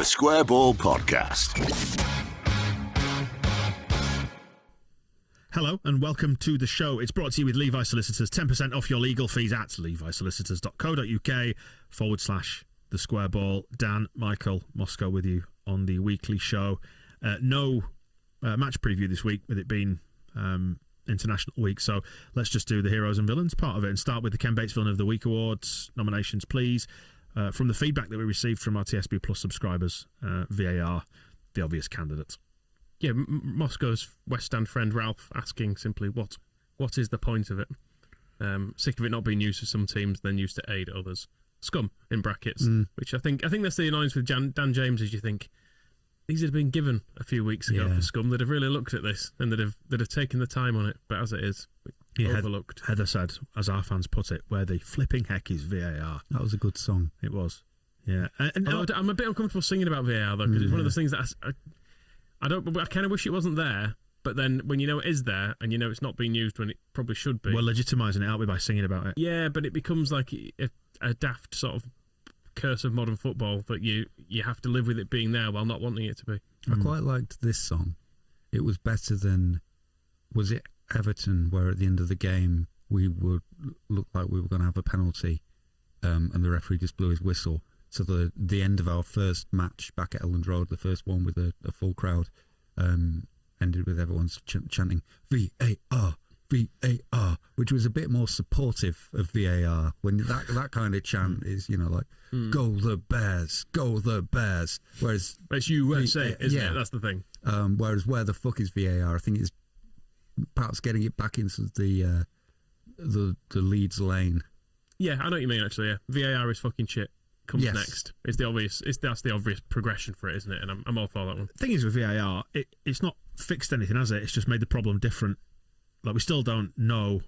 The Square Ball Podcast. Hello and welcome to the show. It's brought to you with Levi Solicitors. 10% off your legal fees at levisolicitors.co.uk/the Square Ball. Dan, Michael, Moscow with you on the weekly show. No match preview this week with it being International Week, so let's just do the heroes and villains part of it and start with the Ken Bates Villain of the Week Awards nominations, please. From the feedback that we received from our TSB Plus subscribers, VAR, the obvious candidate. Yeah, Moscow's West Stand friend Ralph asking simply, what is the point of it? Sick of it not being used for some teams, then used to aid others. Scum, in brackets. Which I think that's the annoyance with Dan James, is you think, these had been given a few weeks ago for Scum. They'd have really looked at this and they'd have taken the time on it. But as it is, overlooked. Heather said, as our fans put it, where the flipping heck is VAR? That was a good song. It was. Yeah. And I'm a bit uncomfortable singing about VAR, though, because it's one of those things that I kind of wish it wasn't there, but then when you know it is there and you know it's not being used when it probably should be. We're legitimising it, aren't we, by singing about it? Yeah, but it becomes like a daft sort of curse of modern football that you have to live with it being there while not wanting it to be. I quite liked this song. It was better than, was it Everton, where at the end of the game we would look like we were going to have a penalty and the referee just blew his whistle. So the end of our first match back at Elland Road, the first one with a full crowd, ended with everyone chanting VAR, VAR, which was a bit more supportive of VAR. When that kind of chant is, go the Bears, go the Bears. Whereas it's USA, isn't it? That's the thing. Whereas where the fuck is VAR? I think it's perhaps getting it back into the Leeds lane. Yeah, I know what you mean. Actually, yeah, VAR is fucking shit. Comes next. That's the obvious progression for it, isn't it? And I'm all for that one. The thing is with VAR, it's not fixed anything, has it? It's just made the problem different. Like, we still don't know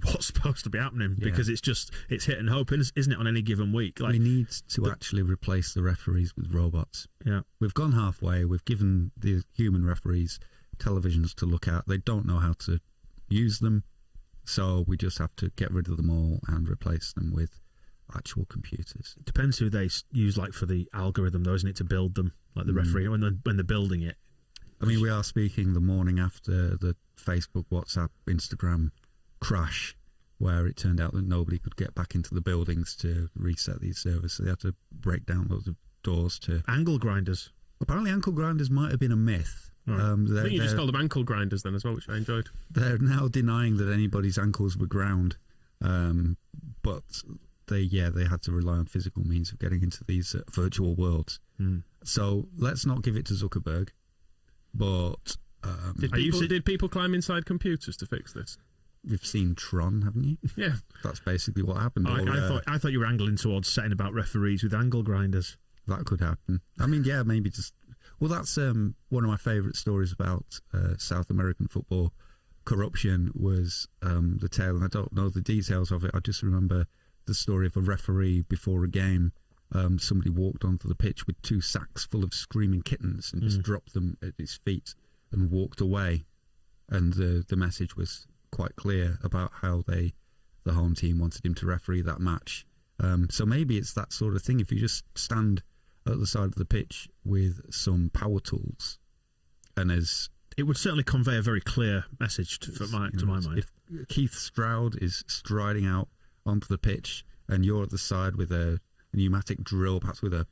what's supposed to be happening because it's hit and hope, isn't it, on any given week? Like, we need to actually replace the referees with robots. Yeah, we've gone halfway. We've given the human referees televisions to look at. They don't know how to use them, so we just have to get rid of them all and replace them with actual computers. It depends who they use, like, for the algorithm, though, isn't it, to build them, like the referee when they're building it. I mean, we are speaking the morning after the Facebook, WhatsApp, Instagram crash, where it turned out that nobody could get back into the buildings to reset these servers, so they had to break down loads of doors to angle grinders. Apparently, ankle grinders might have been a myth. Right. I think you just called them ankle grinders then as well, which I enjoyed. They're now denying that anybody's ankles were ground, but they had to rely on physical means of getting into these virtual worlds. So let's not give it to Zuckerberg. But did people climb inside computers to fix this? You've seen Tron, haven't you? Yeah, that's basically what happened. I thought you were angling towards setting about referees with angle grinders. That could happen. I mean, yeah, maybe just. Well, that's one of my favourite stories about South American football corruption was the tale, and I don't know the details of it. I just remember the story of a referee before a game. Somebody walked onto the pitch with 2 sacks full of screaming kittens and just dropped them at his feet and walked away. And the message was quite clear about how the home team wanted him to referee that match. So maybe it's that sort of thing. If you just stand at the side of the pitch with some power tools, and it would certainly convey a very clear message to my mind. If Keith Stroud is striding out onto the pitch and you're at the side with a pneumatic drill, perhaps with a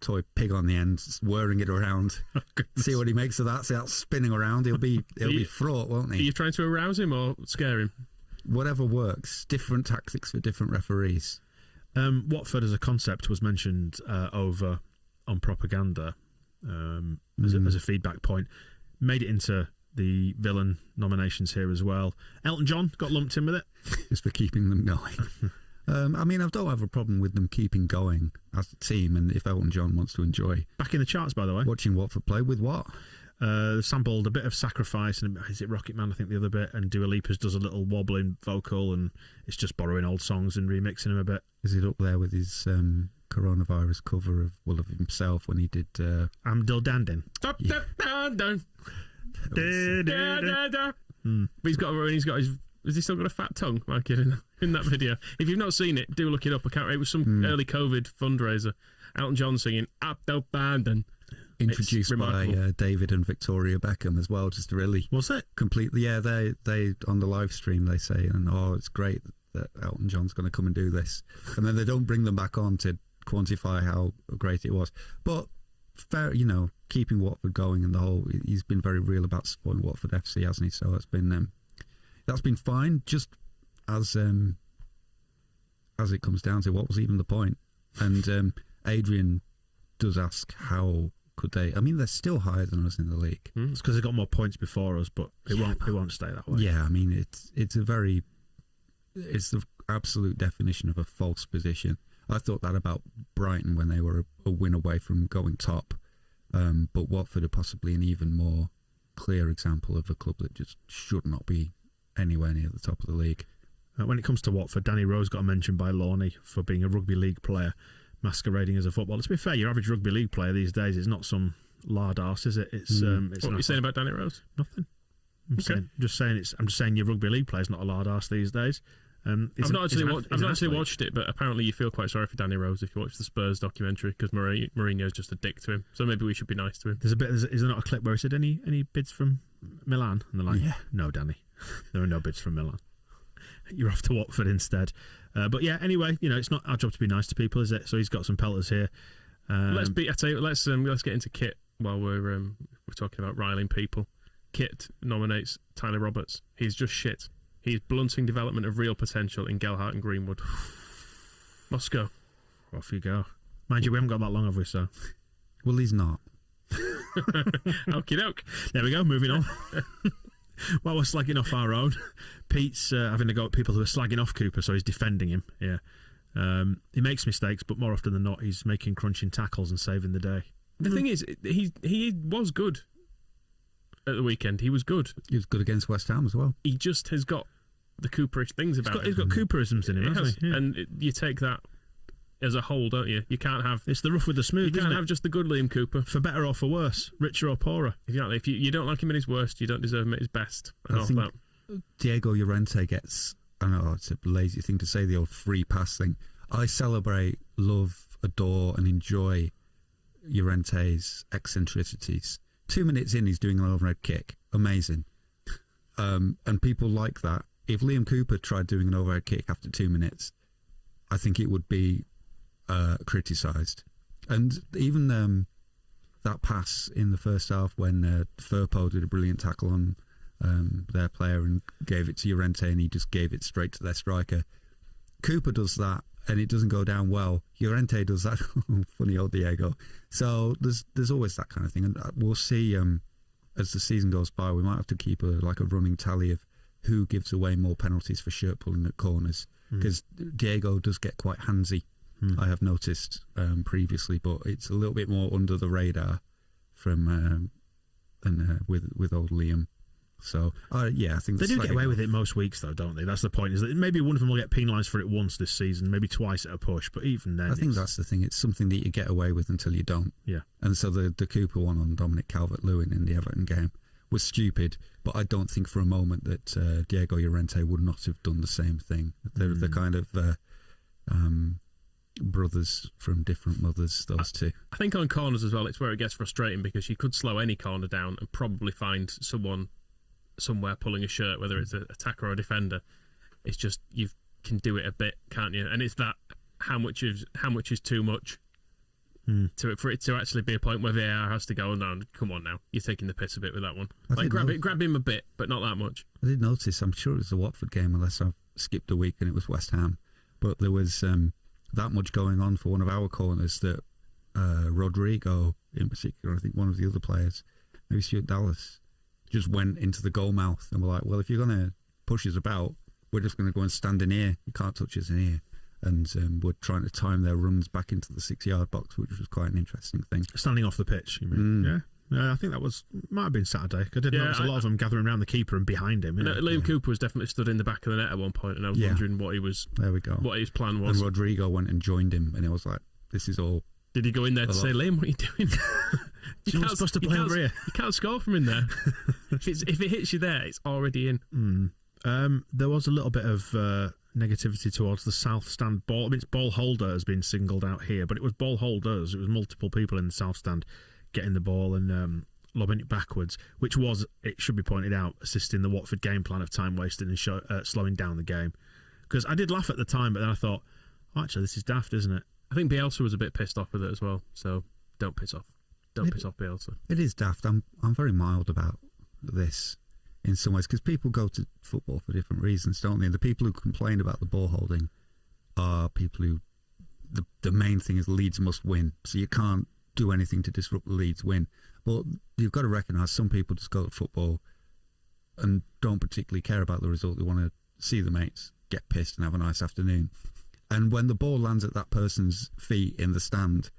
toy pig on the end, whirring it around. See what he makes of that. See that spinning around. He'll be fraught, won't he? Are you trying to arouse him or scare him? Whatever works. Different tactics for different referees. Watford as a concept was mentioned over on propaganda as a feedback point. Made it into the villain nominations here as well. Elton John got lumped in with it. Just for keeping them going. I mean, I don't have a problem with them keeping going as a team, and if Elton John wants to enjoy... Back in the charts, by the way. Watching Watford play with what? Sampled a bit of Sacrifice, and is it Rocket Man, I think, the other bit, and Dua Lipa's does a little wobbling vocal, and it's just borrowing old songs and remixing them a bit. Is it up there with his coronavirus cover of himself when he did... I'm Dill Dandin. He's got his... Has he still got a fat tongue, like in that video? If you've not seen it, do look it up. It was some early COVID fundraiser. Elton John singing Abandon. Introduced by David and Victoria Beckham as well, just really... Was it? Completely, yeah. They on the live stream, they say, and it's great that Elton John's going to come and do this. And then they don't bring them back on to quantify how great it was. But, fair, keeping Watford going and the whole... He's been very real about supporting Watford FC, hasn't he? So that's been fine, just as it comes down to what was even the point. And Adrian does ask how... Could they? I mean, they're still higher than us in the league. It's because they got more points before us, but it won't stay that way. Yeah, I mean, it's the absolute definition of a false position. I thought that about Brighton when they were a win away from going top, but Watford are possibly an even more clear example of a club that just should not be anywhere near the top of the league. When it comes to Watford, Danny Rose got mentioned by Lawney for being a rugby league player masquerading as a footballer. To be fair, your average rugby league player these days is not some lard arse, is it? It's what are you saying about Danny Rose? Nothing. I'm just saying your rugby league player is not a lard arse these days. I've not actually watched it, but apparently you feel quite sorry for Danny Rose if you watch the Spurs documentary because Mourinho's just a dick to him. So maybe we should be nice to him. Is there not a clip where he said any bids from Milan? And they're like, no, Danny, there are no bids from Milan. You're off to Watford instead. But yeah, anyway, it's not our job to be nice to people, is it? So he's got some pelters here. Let's get into Kit while we're talking about riling people. Kit nominates Tyler Roberts. He's just shit. He's blunting development of real potential in Gelhardt and Greenwood. Moscow. Off you go. Mind you, we haven't got that long, have we, so? Well, he's not. Okie doke. There we go, moving on. While we're slagging off our own, Pete's having a go at people who are slagging off Cooper, so he's defending him. Yeah, he makes mistakes, but more often than not, he's making crunching tackles and saving the day. The thing is, he was good at the weekend. He was good. He was good against West Ham as well. He just has got the Cooperish things about him. He's got Cooperisms in him, hasn't he? Yeah. And you take that as a whole, don't you? You can't have... It's the rough with the smooth, You can't have just the good Liam Cooper. For better or for worse, richer or poorer. Exactly. If you don't like him at his worst, you don't deserve him at his best. I think Diego Llorente gets... I know it's a lazy thing to say, the old free pass thing. I celebrate, love, adore and enjoy Llorente's eccentricities. 2 minutes in, he's doing an overhead kick. Amazing. And people like that. If Liam Cooper tried doing an overhead kick after 2 minutes, I think it would be criticised. And even that pass in the first half when Firpo did a brilliant tackle on their player and gave it to Llorente and he just gave it straight to their striker. Cooper does that and it doesn't go down well. Llorente does that. Funny old Diego. So there's always that kind of thing. And we'll see as the season goes by, we might have to keep a running tally of who gives away more penalties for shirt pulling at corners. Because Diego does get quite handsy, I have noticed previously, but it's a little bit more under the radar than with old Liam. So I think they do get away with it most weeks, though, don't they? That's the point. Is that maybe one of them will get penalised for it once this season, maybe twice at a push, but even then, I think that's the thing. It's something that you get away with until you don't. Yeah. And so the Cooper one on Dominic Calvert-Lewin in the Everton game was stupid, but I don't think for a moment that Diego Llorente would not have done the same thing. They're the kind of brothers from different mothers, those two. I think on corners as well, it's where it gets frustrating because you could slow any corner down and probably find someone somewhere pulling a shirt, whether it's an attacker or a defender. It's just you can do it a bit, can't you? And it's that how much is too much for it to actually be a point where VAR has to go, no, come on now, you're taking the piss a bit with that one. Grab him a bit, but not that much. I did notice, I'm sure it was the Watford game, unless I've skipped a week and it was West Ham, but there was that much going on for one of our corners that Rodrigo, in particular, I think one of the other players, maybe Stuart Dallas, just went into the goal mouth and were like, well, if you're going to push us about, we're just going to go and stand in here. You can't touch us in here. And we're trying to time their runs back into the 6-yard box, which was quite an interesting thing. Standing off the pitch, you mean? Yeah. I think that might have been Saturday. I did notice a lot of them gathering around the keeper and behind him. Liam Cooper was definitely stood in the back of the net at one point, and I was wondering what his plan was. And Rodrigo went and joined him, and it was like, this is all... Did he go in there to say, Liam, what are you doing? You're not supposed to play over here. You can't score from in there. If it hits you there, it's already in. There was a little bit of negativity towards the south stand ball. I mean, it's ball holder has been singled out here, but it was ball holders. It was multiple people in the south stand getting the ball and lobbing it backwards, which was, it should be pointed out, assisting the Watford game plan of time wasting and slowing down the game. Because I did laugh at the time, but then I thought, oh, actually, this is daft, isn't it? I think Bielsa was a bit pissed off with it as well, so don't piss off. Don't piss off Bielsa. It is daft. I'm very mild about this in some ways, because people go to football for different reasons, don't they? And the people who complain about the ball holding are people who, the main thing is Leeds must win, so you can't do anything to disrupt the Leeds win. But you've got to recognise some people just go to football and don't particularly care about the result. They want to see the mates, get pissed and have a nice afternoon. And when the ball lands at that person's feet in the stand,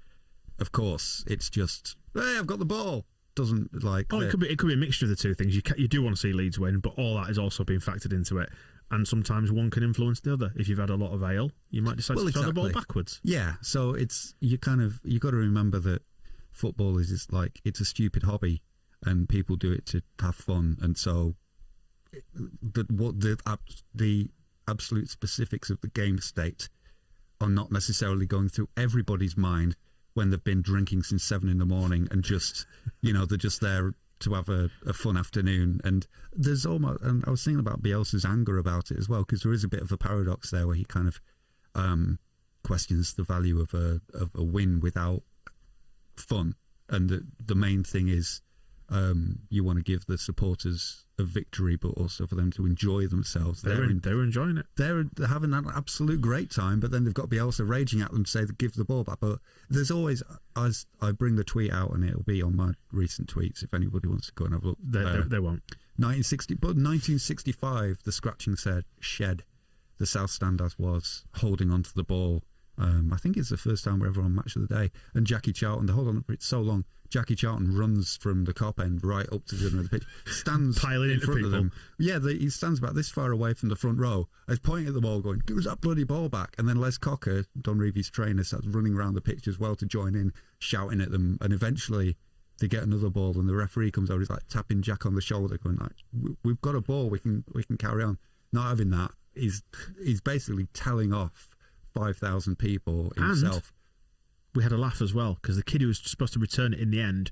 of course, it's just, hey, I've got the ball. Doesn't like. Oh, it could be a mixture of the two things. You do want to see Leeds win, but all that is also being factored into it. And sometimes one can influence the other. If you've had a lot of ale, you might decide to throw the ball backwards. Yeah, so it's you got to remember that football is just like, it's a stupid hobby, and people do it to have fun. And so, the absolute specifics of the game state are not necessarily going through everybody's mind when they've been drinking since 7 a.m. and just, they're just there to have a fun afternoon. And there's almost, and I was thinking about Bielsa's anger about it as well, because there is a bit of a paradox there where he kind of questions the value of a win without fun. And the main thing is you want to give the supporters a victory, but also for them to enjoy themselves. They were enjoying it. They're having an absolute great time, but then they've got Bielsa raging at them to say, give the ball back. But there's always, as I bring the tweet out, and it'll be on my recent tweets if anybody wants to go and have a look. They won't. 1965, the scratching said, shed. The South Stand as was, holding onto the ball. I think it's the first time we're ever on Match of the Day. And Jackie Charlton, they hold on for it so long. Jackie Charlton runs from the cop end right up to the end of the pitch, stands piling in into front people. of them. Yeah, he stands about this far away from the front row. He's pointing at the ball, going, "Give us that bloody ball back!" And then Les Cocker, Don Reevy's trainer, starts running around the pitch as well to join in, shouting at them. And eventually, they get another ball, and the referee comes over. He's like tapping Jack on the shoulder, going, like, "We've got a ball. We can carry on." Not having that, he's basically telling off 5,000 people himself. And we had a laugh as well, because the kid who was supposed to return it in the end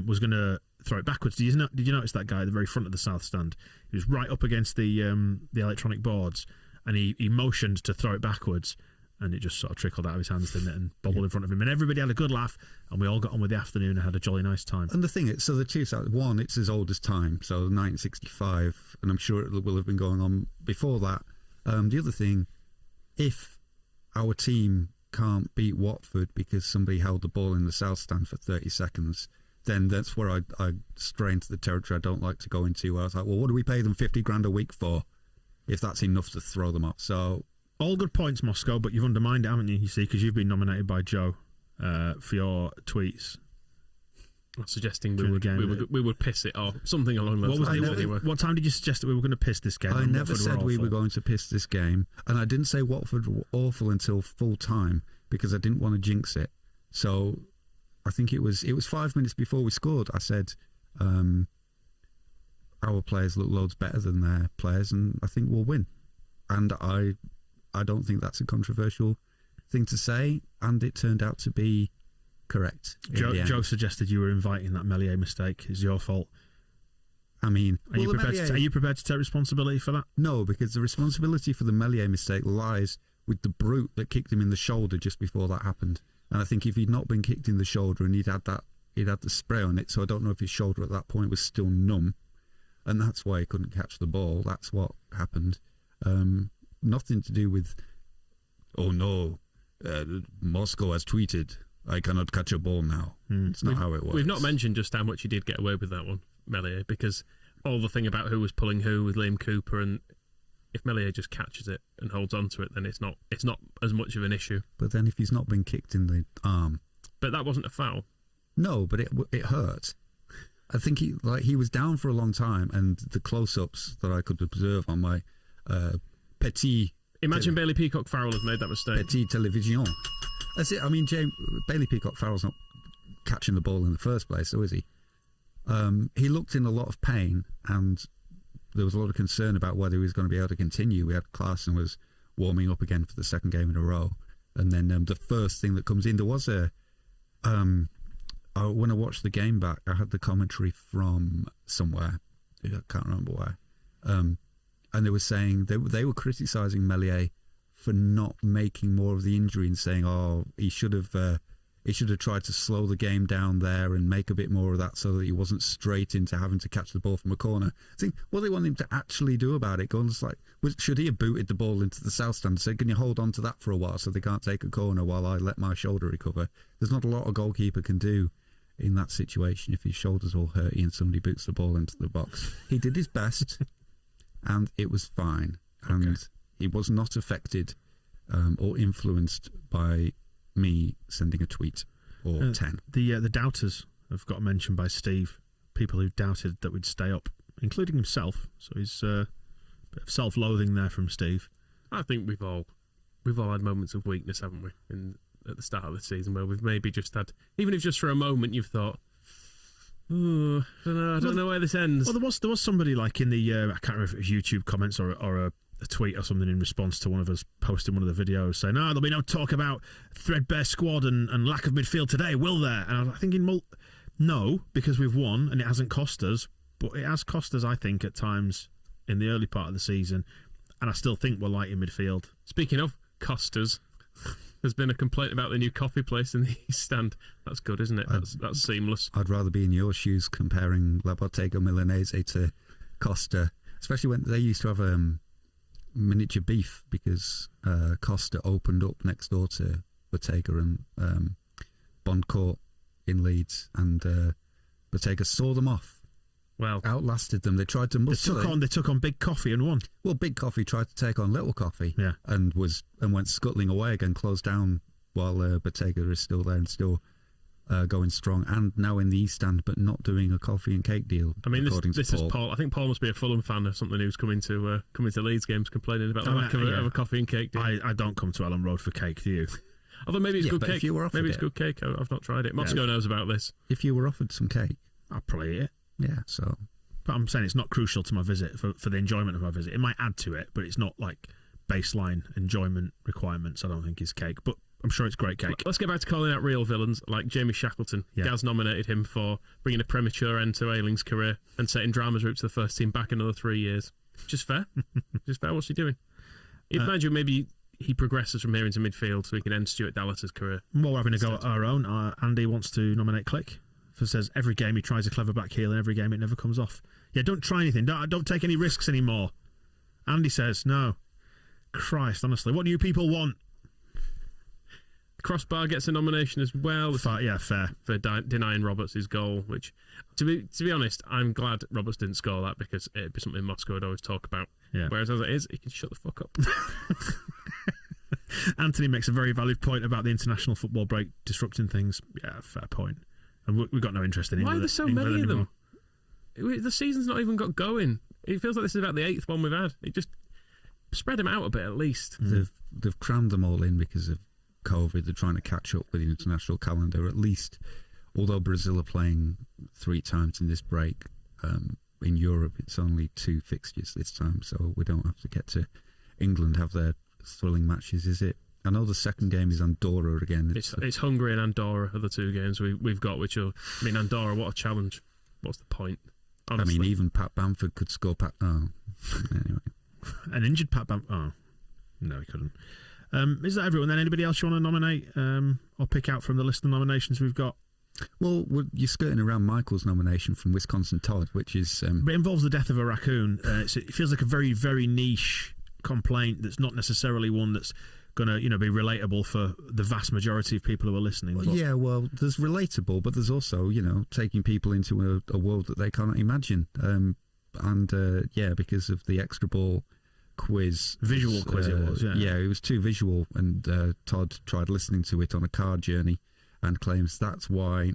was going to throw it backwards. Did you notice that guy at the very front of the South Stand? He was right up against the electronic boards, and he motioned to throw it backwards, and it just sort of trickled out of his hands, didn't it, and bobbled in front of him. And everybody had a good laugh, and we all got on with the afternoon and had a jolly nice time. And the thing is, so the two sides, one, it's as old as time, so 1965, and I'm sure it will have been going on before that. The other thing, if our team can't beat Watford because somebody held the ball in the South Stand for 30 seconds, then that's where I stray into the territory I don't like to go into, where I was like, well, what do we pay them 50 grand a week for if that's enough to throw them off? So, all good points, Moscow, but you've undermined it, haven't you? You see, because you've been nominated by Joe for your tweets. Suggesting we would piss it off, something along those lines. Anyway. What time did you suggest that we were going to piss this game? I never said we were going to piss this game, and I didn't say Watford were awful until full time because I didn't want to jinx it. So I think it was 5 minutes before we scored. I said our players look loads better than their players, and I think we'll win. And I don't think that's a controversial thing to say, and it turned out to be correct. Joe suggested you were inviting that Meslier mistake. It's your fault. I mean, are you prepared to take responsibility for that? No, because the responsibility for the Meslier mistake lies with the brute that kicked him in the shoulder just before that happened. And I think if he'd not been kicked in the shoulder and he'd had the spray on it, so I don't know if his shoulder at that point was still numb, and that's why he couldn't catch the ball. That's what happened. Nothing to do with, oh no, Moscow has tweeted, I cannot catch a ball now. It's not how it works. We've not mentioned just how much he did get away with that one, Meslier, because all the thing about who was pulling who with Liam Cooper, and if Meslier just catches it and holds on to it, then it's not as much of an issue. But then if he's not been kicked in the arm, but that wasn't a foul. No, but it hurt. I think he was down for a long time, and the close-ups that I could observe on my petit. Imagine Bailey Peacock Farrell has made that mistake. Petit television. That's it. I mean, Bailey Peacock Farrell's not catching the ball in the first place, so is he? He looked in a lot of pain, and there was a lot of concern about whether he was going to be able to continue. We had Klaassen was warming up again for the second game in a row. And then the first thing that comes in, there was when I watched the game back, I had the commentary from somewhere, I can't remember where, and they were saying they were criticising Meslier for not making more of the injury and saying, he should have tried to slow the game down there and make a bit more of that so that he wasn't straight into having to catch the ball from a corner. I think what they want him to actually do about it, should he have booted the ball into the south stand and said, can you hold on to that for a while so they can't take a corner while I let my shoulder recover? There's not a lot a goalkeeper can do in that situation if his shoulder's all hurty and somebody boots the ball into the box. He did his best and it was fine. And he was not affected or influenced by me sending a tweet or 10. The doubters have got mentioned by Steve. People who doubted that we'd stay up, including himself. So he's a bit of self-loathing there from Steve. I think we've all had moments of weakness, haven't we? At the start of the season, where we've maybe just had, even if just for a moment, you've thought, I don't know where this ends. Well, there was somebody like in the I can't remember if it was YouTube comments or a tweet or something in response to one of us posting one of the videos saying, there'll be no talk about threadbare squad and lack of midfield today, will there? And I was thinking, no, because we've won and it hasn't cost us, but it has cost us, I think, at times in the early part of the season, and I still think we're light in midfield. Speaking of cost us, there's been a complaint about the new coffee place in the East Stand. That's good, isn't it? That's seamless. I'd rather be in your shoes comparing La Bottega Milanese to Costa, especially when they used to have miniature beef, because Costa opened up next door to Bottega and Bond Court in Leeds, and Bottega saw them off. Well, outlasted them. They tried to muscle it. They took on Big Coffee and won. Well, Big Coffee tried to take on Little Coffee, yeah, and went scuttling away again, closed down while Bottega is still there and still going strong, and now in the East Stand, but not doing a coffee and cake deal. I mean, this is Paul. I think Paul must be a Fulham fan or something who's coming to Leeds games complaining about the lack of a coffee and cake deal. I don't come to Ellen Road for cake, do you? Although maybe it's good cake. Maybe it's good cake. I've not tried it. Moscow knows about this. If you were offered some cake, I'd probably eat it. Yeah, so. But I'm saying it's not crucial to my visit for the enjoyment of my visit. It might add to it, but it's not like baseline enjoyment requirements. I don't think is cake, but I'm sure it's great cake. Let's get back to calling out real villains like Jamie Shackleton. Yeah. Gaz nominated him for bringing a premature end to Ayling's career and setting Drama's route to the first team back another 3 years. Just fair. Just fair. What's he doing? Imagine maybe he progresses from here into midfield so he can end Stuart Dallas's career. While we're having a go at our own, Andy wants to nominate Click. Says every game he tries a clever back heel and every game it never comes off. Yeah, don't try anything. Don't take any risks anymore. Andy says no. Christ, honestly, what do you people want? Crossbar gets a nomination as well. Fair. For denying Roberts his goal, which, to be honest, I'm glad Roberts didn't score that, because it'd be something Moscow would always talk about. Yeah. Whereas as it is, he can shut the fuck up. Anthony makes a very valid point about the international football break disrupting things. Yeah, fair point. And we've got no interest in England. Why are there so many of them? The season's not even got going. It feels like this is about the 8th one we've had. It just spread them out a bit at least. They've crammed them all in because of COVID. They're trying to catch up with the international calendar. At least, although Brazil are playing 3 times in this break, in Europe it's only 2 fixtures this time, so we don't have to get to England have their thrilling matches, is it? I know the second game is Andorra again. It's Hungary and Andorra are the 2 games we've got, which are... I mean, Andorra, what a challenge. What's the point? Honestly. I mean, even Pat Bamford could score anyway. An injured Pat Bamford... Oh, no, he couldn't. Is that everyone then? Anybody else you want to nominate or pick out from the list of nominations we've got? Well, you're skirting around Michael's nomination from Wisconsin Todd, which is... But it involves the death of a raccoon. It feels like a very, very niche complaint that's not necessarily one that's going to be relatable for the vast majority of people who are listening. Well, yeah, well, there's relatable, but there's also taking people into a world that they can't imagine, because of the extra ball quiz, visual quiz it was. Yeah, it was too visual, and Todd tried listening to it on a car journey and claims that's why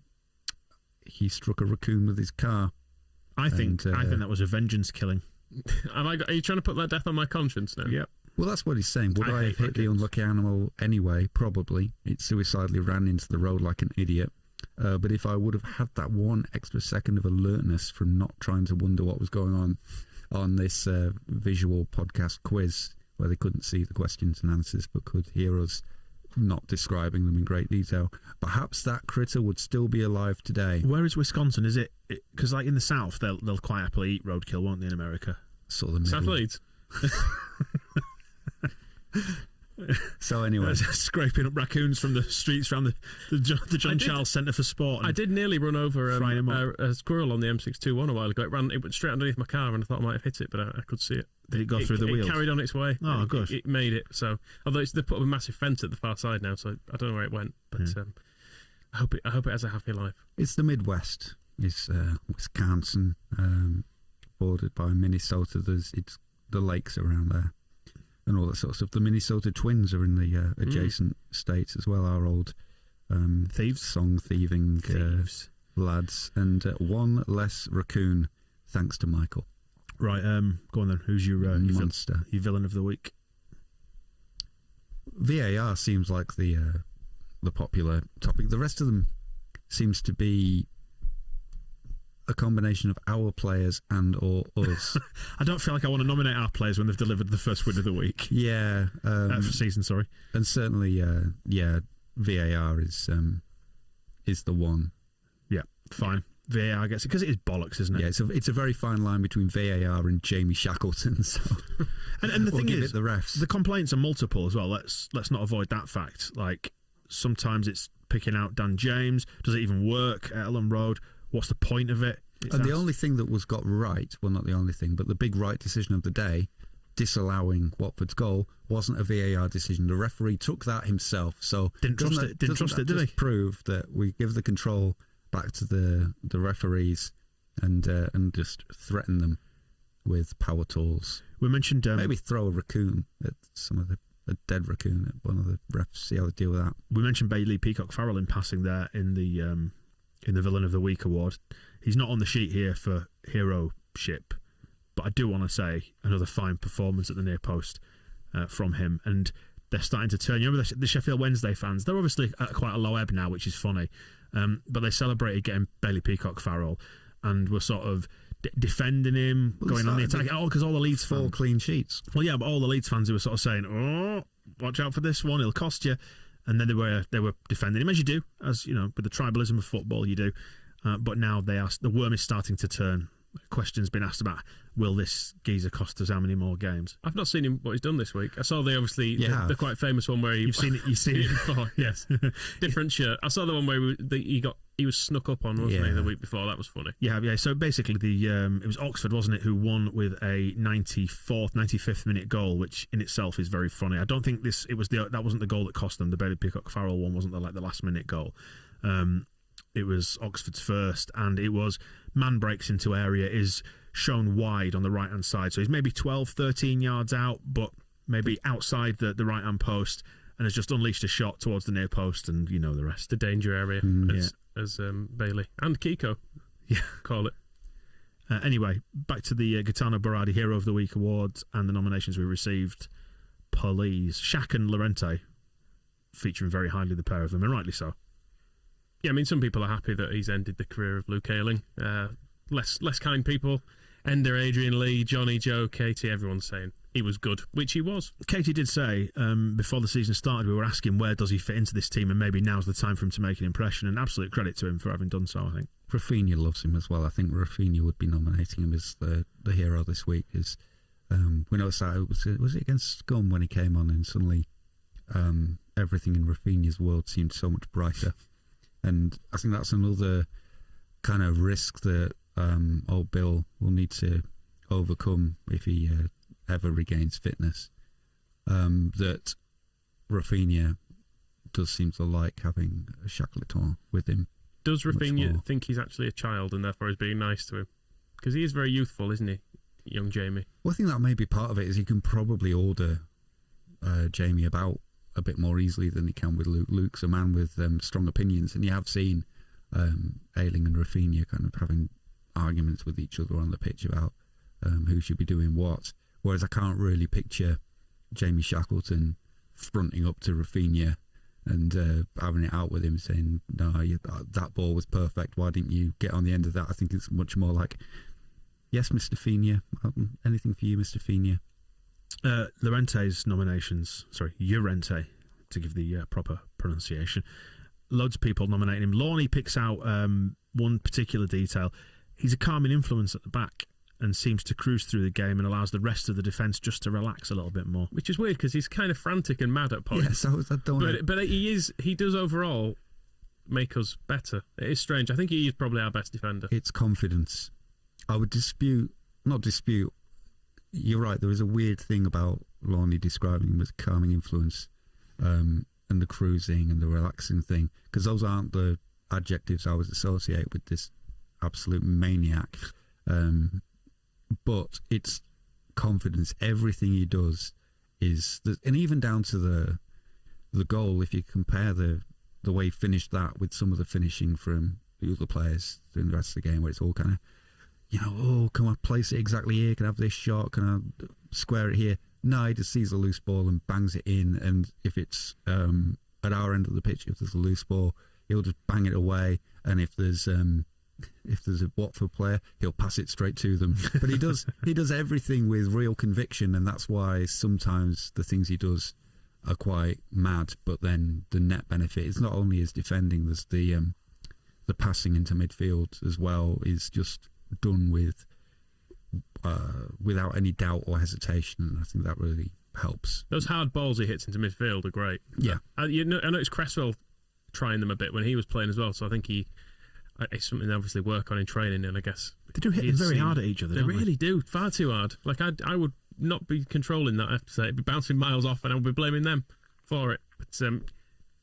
he struck a raccoon with his car. I think that was a vengeance killing. Are you trying to put that death on my conscience now? Yep. Well, that's what he's saying. Would I have hit the unlucky animal anyway? Probably. It suicidally ran into the road like an idiot. But if I would have had that 1 extra second of alertness from not trying to wonder what was going on this visual podcast quiz, where they couldn't see the questions and answers but could hear us not describing them in great detail. Perhaps that critter would still be alive today. Where is Wisconsin? Is it because like in the South they'll quite happily eat roadkill, won't they? In America, Sort of the South middle. Leeds. So anyway, scraping up raccoons from the streets around the John Charles Centre for Sport. I did nearly run over Frying 'em up. a squirrel on the M621 a while ago. It went straight underneath my car, and I thought I might have hit it, but I could see it. Did it go through the wheels? It carried on its way. Oh, good. It made it. So, although they put up a massive fence at the far side now, so I don't know where it went. But I hope it has a happy life. it's the Midwest. It's Wisconsin, bordered by Minnesota. It's the lakes around there and all that sort of stuff. The Minnesota Twins are in the adjacent states as well. Our old Thieves? song thieving Thieves. lads, and one less raccoon thanks to Michael. Right, go on then. Who's your Monster. your villain of the week? VAR seems like the popular topic. The rest of them seems to be a combination of our players and or us. I don't feel like I want to nominate our players when they've delivered the first win of the week. Yeah, For season, sorry. and certainly, VAR is the one. Yeah, fine. VAR gets it because it is bollocks, isn't it? Yeah, it's a very fine line between VAR and Jamie Shackleton. So, and the we'll thing give is, it the refs. the complaints are multiple as well. Let's not avoid that fact. Like sometimes it's picking out Dan James. Does it even work at Ellen Road? What's the point of it? And the only thing that was got right, well, not the only thing, but the big right decision of the day, disallowing Watford's goal, wasn't a VAR decision. The referee took that himself. So Didn't trust it, did he? Prove that we give the control back to the referees and just threaten them with power tools. We mentioned Maybe throw a raccoon at a dead raccoon at one of the refs. See how they deal with that. we mentioned Bailey Peacock Farrell in passing there in the Villain of the Week award. He's not on the sheet here for hero-ship, but I do want to say another fine performance at the near post from him. And they're starting to turn. You remember the Sheffield Wednesday fans? They're obviously at quite a low ebb now, which is funny. But they celebrated getting Bailey Peacock Farrell and were sort of defending him, going on the attack. Because all the Leeds fans. 4 clean sheets. Well, yeah, but all the Leeds fans who were sort of saying, "Oh, watch out for this one; it'll cost you." And then they were defending him, as you do, as you know, with the tribalism of football, you do. But now the worm is starting to turn. Questions been asked about, will this geezer cost us how many more games? I've not seen what he's done this week. I saw the quite famous one where You've seen it before. Yes, different shirt. I saw the one where he was snuck up on, wasn't he, the week before? That was funny. Yeah. So basically, it was Oxford, wasn't it, who won with a 94th, 95th minute goal, which in itself is very funny. I don't think that wasn't the goal that cost them. The Bailey Peacock Farrell one wasn't the last minute goal. It was Oxford's first, and it was man breaks into area, is shown wide on the right hand side, so he's maybe 12, 13 yards out, but maybe outside the right hand post, and has just unleashed a shot towards the near post, and you know the rest. The danger area, as Bailey and Kiko call it. Anyway, back to the Gaetano Berardi Hero of the Week awards and the nominations we received. Please, Shaq and Llorente featuring very highly, the pair of them, and rightly so. Yeah, I mean, some people are happy that he's ended the career of Luke Ayling. Less kind people, Ender, Adrian Lee, Johnny, Joe, Katie, everyone's saying he was good, which he was. Katie did say before the season started, we were asking where does he fit into this team, and maybe now's the time for him to make an impression, and absolute credit to him for having done so, I think. Rafinha loves him as well. I think Rafinha would be nominating him as the hero this week. Is we noticed that was it against Scum when he came on, and suddenly everything in Rafinha's world seemed so much brighter. And I think that's another kind of risk that old Bill will need to overcome if he ever regains fitness. That Rafinha does seem to like having a Shackleton with him. Does Rafinha think he's actually a child and therefore is being nice to him? Because he is very youthful, isn't he, young Jamie? Well, I think that may be part of it, is he can probably order Jamie about a bit more easily than he can with Luke. Luke's a man with strong opinions, and you have seen Ayling and Rafinha kind of having arguments with each other on the pitch about who should be doing what, whereas I can't really picture Jamie Shackleton fronting up to Rafinha and having it out with him saying, no, that ball was perfect, why didn't you get on the end of that? I think it's much more like, yes, Mr. Fina, anything for you, Mr. Fina. Llorente's nominations, Llorente, to give the proper pronunciation. Loads of people nominating him. Lawney picks out one particular detail. He's a calming influence at the back and seems to cruise through the game and allows the rest of the defence just to relax a little bit more. Which is weird because he's kind of frantic and mad at points. Yeah, so I don't. But he does overall make us better. It is strange. I think he is probably our best defender. It's confidence. I would not dispute. You're right. There is a weird thing about Lawney describing him as a calming influence, and the cruising and the relaxing thing, because those aren't the adjectives I would associate with this absolute maniac. But it's confidence. Everything he does is, and even down to the goal. If you compare the way he finished that with some of the finishing from the other players during the rest of the game, where it's all kind of, can I place it exactly here? Can I have this shot? Can I square it here? No, he just sees a loose ball and bangs it in. And if it's at our end of the pitch, if there's a loose ball, he'll just bang it away. And if there's a Watford player, he'll pass it straight to them. But he does everything with real conviction, and that's why sometimes the things he does are quite mad. But then the net benefit is not only his defending, there's the passing into midfield as well is just done without any doubt or hesitation, and I think that really helps. Those hard balls he hits into midfield are great. Yeah, I noticed Cresswell trying them a bit when he was playing as well, so I think it's something they obviously work on in training, and I guess they do hit them very hard at each other. They really do, far too hard. Like I would not be controlling that. I have to say, it'd be bouncing miles off, and I would be blaming them for it. But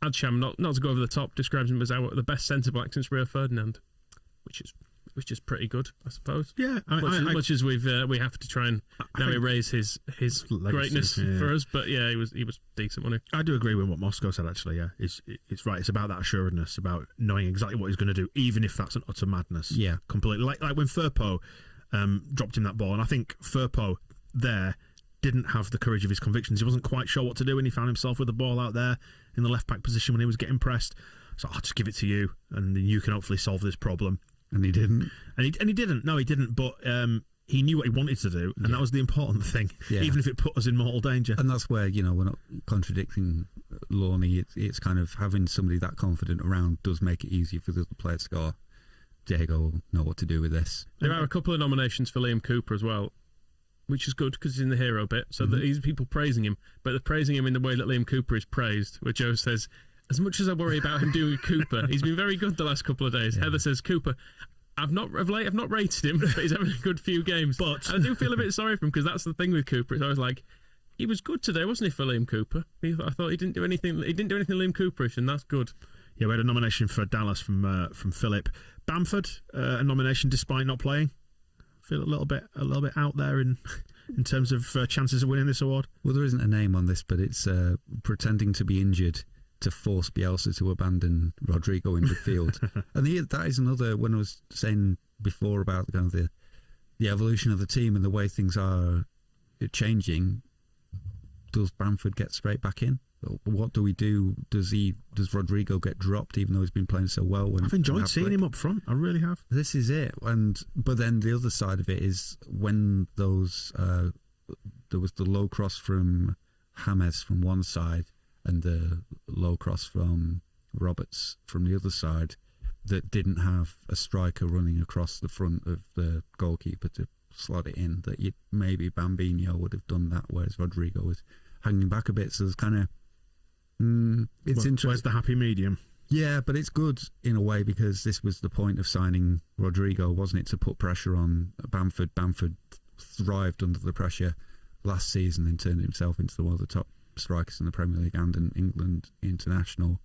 Adsham, not to go over the top, describes him as the best centre back since Rio Ferdinand, which is pretty good, I suppose. Yeah, much as we have to try and now erase his greatness for us, but yeah, he was decent, wasn't he? I do agree with what Moscow said. Actually, yeah, it's right. It's about that assuredness, about knowing exactly what he's going to do, even if that's an utter madness. Yeah, completely. Like when Firpo dropped him that ball, and I think Firpo there didn't have the courage of his convictions. He wasn't quite sure what to do, and he found himself with the ball out there in the left back position when he was getting pressed. So I'll just give it to you, and then you can hopefully solve this problem. And he didn't. And he didn't. No, he didn't. But he knew what he wanted to do, and that was the important thing, even if it put us in mortal danger. And that's where, we're not contradicting Lawney. It's kind of having somebody that confident around does make it easier for the other players to go, Diego will know what to do with this. There are a couple of nominations for Liam Cooper as well, which is good because he's in the hero bit. So that these people praising him, but they're praising him in the way that Liam Cooper is praised, where Joe says, as much as I worry about him doing Cooper, he's been very good the last couple of days. Yeah. Heather says, Cooper, I've not rated him, but he's having a good few games. But I do feel a bit sorry for him, because that's the thing with Cooper. It's always like, he was good today, wasn't he, for Liam Cooper? I thought he didn't do anything. He didn't do anything Liam Cooperish, and that's good. Yeah, we had a nomination for Dallas from Philip Bamford. A nomination despite not playing. Feel a little bit out there in terms of chances of winning this award. Well, there isn't a name on this, but it's pretending to be injured to force Bielsa to abandon Rodrigo in midfield. And that is another, when I was saying before about kind of the evolution of the team and the way things are changing, does Bamford get straight back in? What do we do? Does Rodrigo get dropped even though he's been playing so well? I've enjoyed seeing him up front. I really have. This is it. But then the other side of it is when those there was the low cross from James from one side and the low cross from Roberts from the other side, that didn't have a striker running across the front of the goalkeeper to slot it in, that maybe Bambino would have done that, whereas Rodrigo was hanging back a bit. So there's kind of it's interesting. Where's the happy medium? Yeah, but it's good in a way, because this was the point of signing Rodrigo, wasn't it, to put pressure on Bamford. Bamford thrived under the pressure last season and turned himself into one of the top strikers in the Premier League and in England international.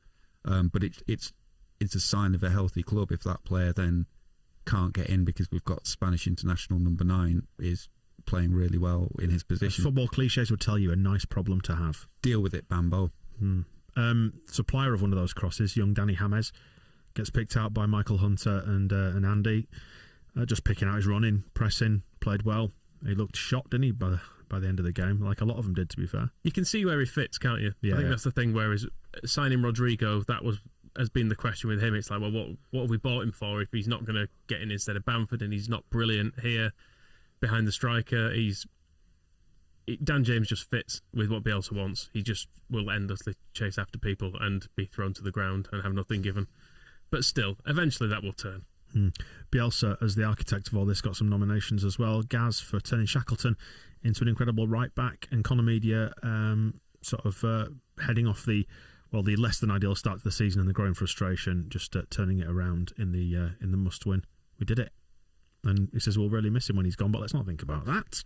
But it's a sign of a healthy club if that player then can't get in, because we've got Spanish international number 9 is playing really well in his position. Football cliches would tell you a nice problem to have. Deal with it, Bambo. Supplier of one of those crosses, young Danny James, gets picked out by Michael Hunter and Andy. Just picking out his running, pressing, played well. He looked shot, didn't he, by the end of the game, like a lot of them did, to be fair. You can see where he fits, can't you? Yeah, I think that's the thing, whereas signing Rodrigo, has been the question with him. It's like, well, what have we bought him for if he's not going to get in instead of Bamford, and he's not brilliant here behind the striker? Dan James just fits with what Bielsa wants. He just will endlessly chase after people and be thrown to the ground and have nothing given. But still, eventually that will turn. Bielsa, as the architect of all this, got some nominations as well. Gaz for turning Shackleton into an incredible right back, and Conor Media heading off the less than ideal start to the season and the growing frustration, just turning it around in the must win. We did it, and he says we'll really miss him when he's gone, but let's not think about that.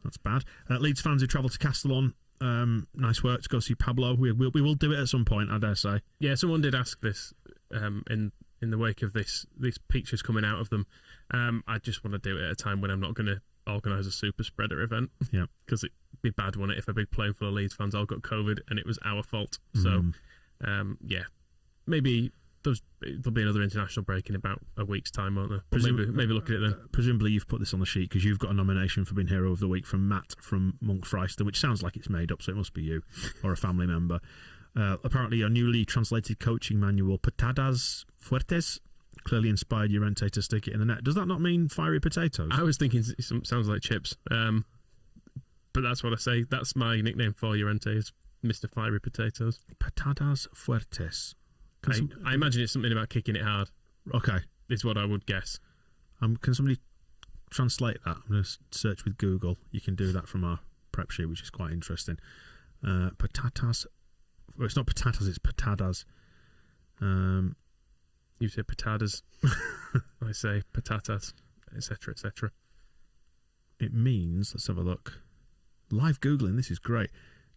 That's bad. Leeds fans who travel to Castellon, nice work to go see Pablo. We will do it at some point, I dare say. Yeah, someone did ask this in the wake of these pictures coming out of them. I just want to do it at a time when I'm not going to organise a super spreader event. Yeah, because it'd be bad, wouldn't it, if a big plane full of Leeds fans all got COVID and it was our fault. So, maybe there'll be another international break in about a week's time, won't there? Maybe look at it then. Presumably you've put this on the sheet because you've got a nomination for being Hero of the Week from Matt from Monk Freister, which sounds like it's made up, so it must be you or a family member. Apparently your newly translated coaching manual, Patadas Fuertes, clearly inspired Llorente to stick it in the net. Does that not mean fiery potatoes? I was thinking it sounds like chips, but that's what I say. That's my nickname for Llorente, is Mr. Fiery Potatoes. Patadas Fuertes. I imagine it's something about kicking it hard. Okay. Is what I would guess. Can somebody translate that? I'm going to search with Google. You can do that from our prep sheet, which is quite interesting. Patatas. Well, it's not patatas, it's patadas. You say patatas. I say patatas, etc., etc. It means, let's have a look. Live Googling, this is great.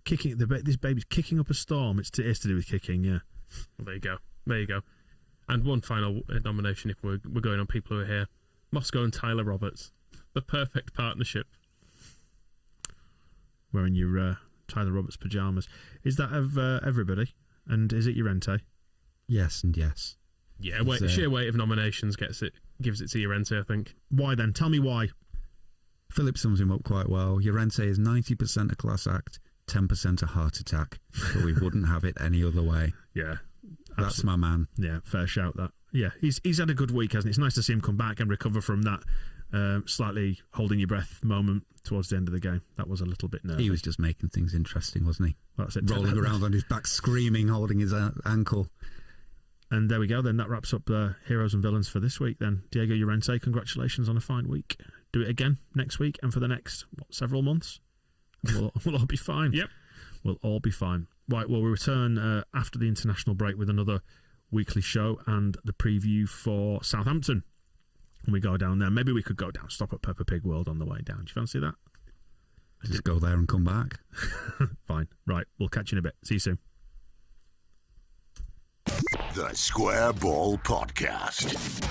This baby's kicking up a storm. It's to do with kicking, yeah. Well, there you go. And one final nomination, if we're going on people who are here. Moscow and Tyler Roberts. The perfect partnership. Wearing your Tyler Roberts pyjamas. Is that of everybody? And is it Llorente? Yes and yes. Yeah, sheer weight of nominations gives it to Llorente, I think. Why then? Tell me why. Philip sums him up quite well. Llorente is 90% a class act, 10% a heart attack, but we wouldn't have it any other way. Yeah. That's my man. Yeah, fair shout that. Yeah, he's had a good week, hasn't he? It's nice to see him come back and recover from that slightly holding your breath moment towards the end of the game. That was a little bit nervy. He was just making things interesting, wasn't he? Well, that's it. Rolling around on his back, screaming, holding his ankle. And there we go then. That wraps up the heroes and villains for this week then. Diego Llorente, congratulations on a fine week. Do it again next week and for the next, several months? We'll all be fine. Yep. We'll all be fine. Right, well, we'll return after the international break with another weekly show and the preview for Southampton. When we go down there, maybe we could go down, stop at Peppa Pig World on the way down. Do you fancy that? Just go there and come back. Fine. Right, we'll catch you in a bit. See you soon. The Square Ball Podcast.